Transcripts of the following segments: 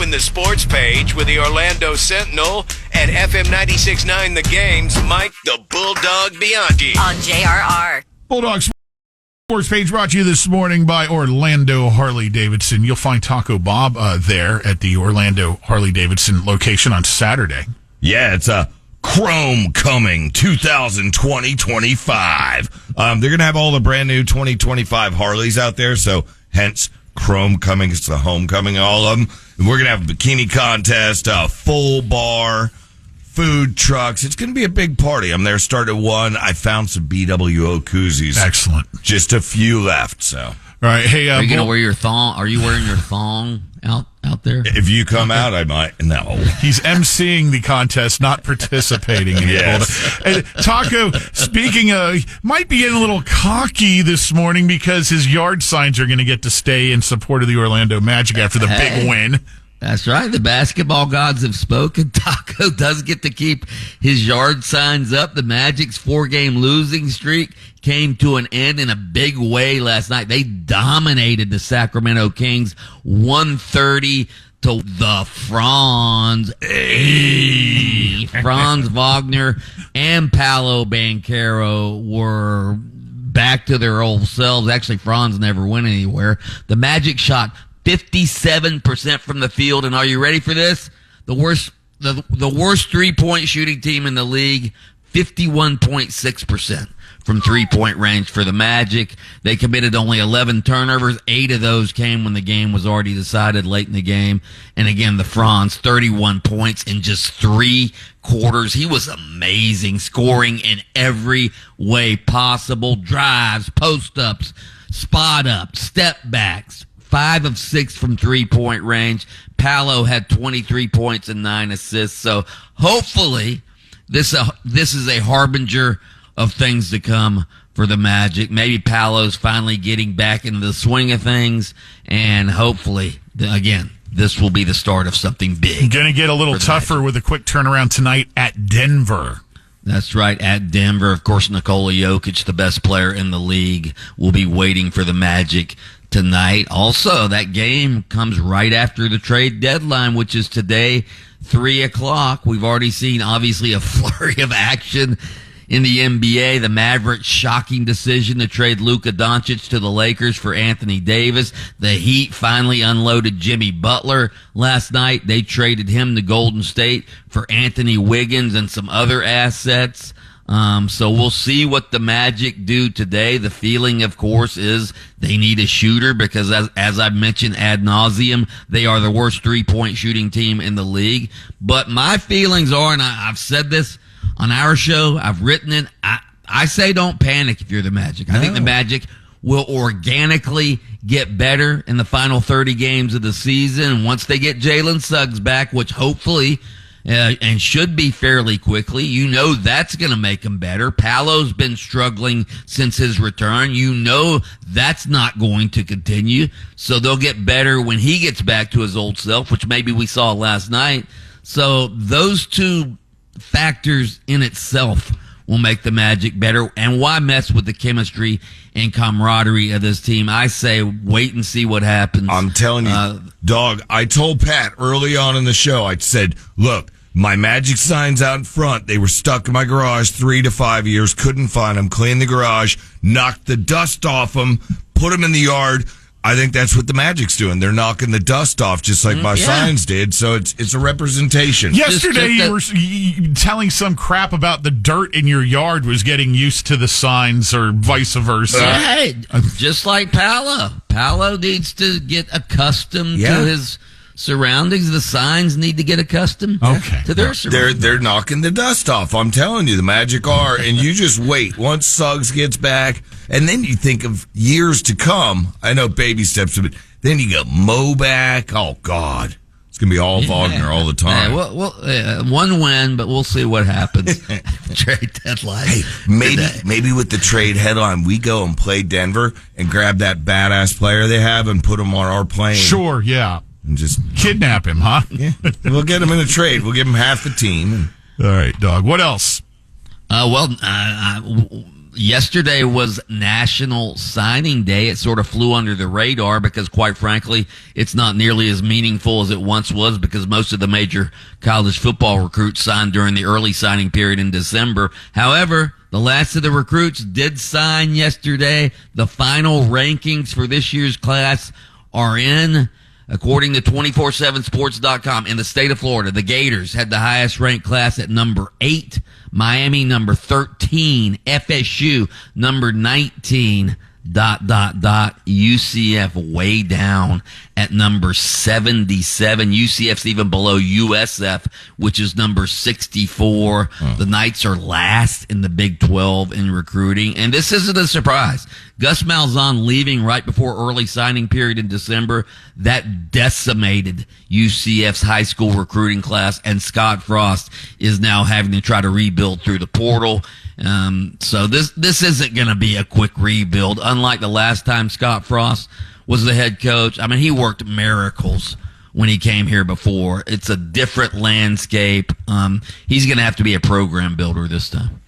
open the sports page with the Orlando Sentinel and FM 96.9 The Game's Mike the Bulldog Bianchi. On JRR. Bulldogs sports page brought to you this morning by Orlando Harley-Davidson. You'll find Taco Bob there at the Orlando Harley-Davidson location on Saturday. Yeah, it's a Chrome coming 2020-25. They're going to have all the brand new 2025 Harleys out there, so hence Chrome coming. It's the homecoming of all of them. And we're going to have a bikini contest, a full bar, food trucks. It's going to be a big party. I'm there starting at 1. I found some BWO koozies. Excellent. Just a few left, so. All right. Hey, are you going to wear your thong? Are you wearing your thong out there? If you come out, I might. No. He's emceeing the contest, not participating in it. Yes. And Taco, speaking of, might be getting a little cocky this morning because his yard signs are going to get to stay in support of the Orlando Magic after the big win. That's right. The basketball gods have spoken. Taco does get to keep his yard signs up. The Magic's 4-game losing streak came to an end in a big way last night. They dominated the Sacramento Kings 130 to the Franz. Hey. Franz Wagner and Paolo Banchero were back to their old selves. Actually, Franz never went anywhere. The Magic shot 57% from the field, and are you ready for this? The worst 3-point shooting team in the league, 51.6% from 3-point range for the Magic. They committed only 11 turnovers. 8 of those came when the game was already decided late in the game. And again, the Franz, 31 points in just 3 quarters. He was amazing, scoring in every way possible. Drives, post-ups, spot-ups, step-backs. 5 of 6 from 3-point range. Paolo had 23 points and 9 assists. So hopefully this is a harbinger of things to come for the Magic. Maybe Paolo's finally getting back into the swing of things, and hopefully, again, this will be the start of something big. Going to get a little tougher Magic with a quick turnaround tonight at Denver. That's right, at Denver. Of course, Nikola Jokic, the best player in the league, will be waiting for the Magic tonight. Also, that game comes right after the trade deadline, which is today, 3 o'clock. We've already seen, obviously, a flurry of action in the NBA. The Mavericks' shocking decision to trade Luka Doncic to the Lakers for Anthony Davis. The Heat finally unloaded Jimmy Butler last night. They traded him to Golden State for Anthony Wiggins and some other assets. So we'll see what the Magic do today. The feeling, of course, is they need a shooter because, as I've mentioned ad nauseum, they are the worst 3-point shooting team in the league. But my feelings are, and I've said this on our show, I've written it, I say don't panic if you're the Magic. I think the Magic will organically get better in the final 30 games of the season. Once they get Jalen Suggs back, which hopefully and should be fairly quickly. You know that's going to make him better. Paolo's been struggling since his return. You know that's not going to continue. So they'll get better when he gets back to his old self, which maybe we saw last night. So those two factors in itself will make the Magic better. And why mess with the chemistry and camaraderie of this team? I say wait and see what happens. I'm telling you, dog, I told Pat early on in the show, I said, look, my Magic signs out in front, they were stuck in my garage 3 to 5 years, couldn't find them, cleaned the garage, knocked the dust off them, put them in the yard. I think that's what the Magic's doing. They're knocking the dust off just like my signs did. So it's a representation. Yesterday you were telling some crap about the dirt in your yard was getting used to the signs or vice versa. Hey, just like Paolo. Paolo needs to get accustomed to his surroundings. The signs need to get accustomed to their surroundings. They're knocking the dust off. I'm telling you, the Magic are. And you just wait. Once Suggs gets back, and then you think of years to come. I know baby steps, but then you got Mo back. Oh, God. It's going to be all Wagner all the time. One win, but we'll see what happens. Trade deadline. Hey, maybe with the trade headline, we go and play Denver and grab that badass player they have and put him on our plane. Sure, yeah. And just kidnap him, huh? Yeah. We'll get him in a trade. We'll give him half the team. All right, dog. What else? Yesterday was National Signing Day. It sort of flew under the radar because, quite frankly, it's not nearly as meaningful as it once was because most of the major college football recruits signed during the early signing period in December. However, the last of the recruits did sign yesterday. The final rankings for this year's class are in. According to 247sports.com, in the state of Florida, the Gators had the highest ranked class at number 8, Miami number 13, FSU number 19, ... UCF way down at number 77. UCF's even below USF, which is number 64. The Knights are last in the Big 12 in recruiting. And this isn't a surprise. Gus Malzahn leaving right before early signing period in December, that decimated UCF's high school recruiting class, and Scott Frost is now having to try to rebuild through the portal. So this isn't going to be a quick rebuild. Unlike the last time Scott Frost was the head coach. I mean, he worked miracles when he came here before. It's a different landscape. He's going to have to be a program builder this time.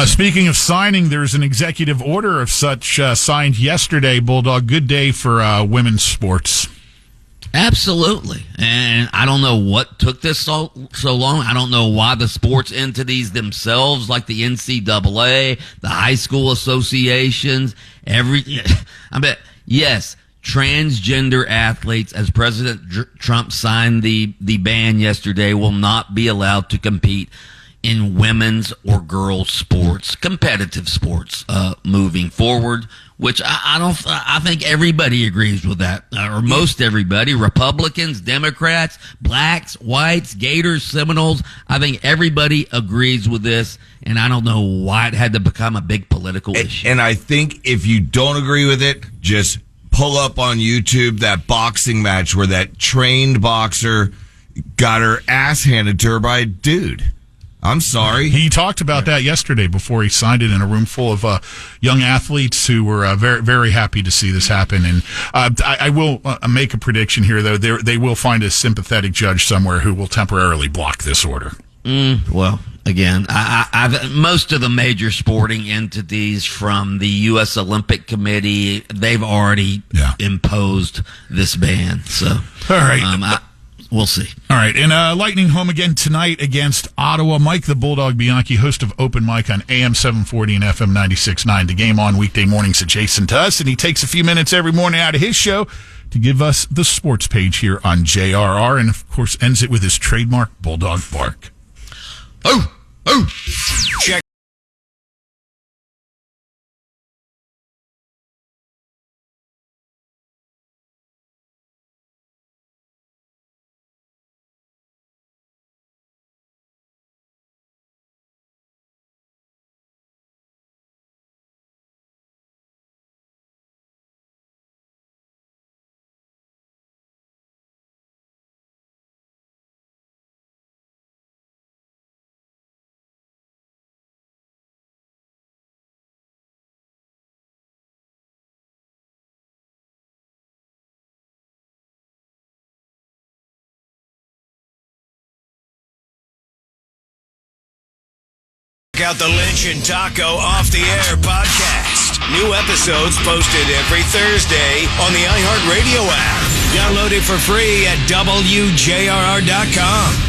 Speaking of signing, there's an executive order of such signed yesterday, Bulldog. Good day for women's sports. Absolutely. And I don't know what took this so long. I don't know why the sports entities themselves, like the NCAA, the high school associations, yes, transgender athletes, as President Trump signed the ban yesterday, will not be allowed to compete in women's or girls' sports, competitive sports, moving forward, which I think everybody agrees with that, or most everybody, Republicans, Democrats, blacks, whites, Gators, Seminoles. I think everybody agrees with this, and I don't know why it had to become a big political issue. And I think if you don't agree with it, just pull up on YouTube that boxing match where that trained boxer got her ass handed to her by a dude. I'm sorry. He talked about that yesterday before he signed it in a room full of young athletes who were very, very happy to see this happen. And I will make a prediction here, though. They will find a sympathetic judge somewhere who will temporarily block this order. Well, again, most of the major sporting entities, from the U.S. Olympic Committee, they've already imposed this ban. So, all right. We'll see. All right. And Lightning home again tonight against Ottawa. Mike the Bulldog Bianchi, host of Open Mic on AM 740 and FM 96.9. The Game on weekday mornings adjacent to us. And he takes a few minutes every morning out of his show to give us the sports page here on JRR. And, of course, ends it with his trademark Bulldog bark. Oh! Check. Check out the Lynch and Taco Off the Air podcast. New episodes posted every Thursday on the iHeartRadio app. Download it for free at WJRR.com.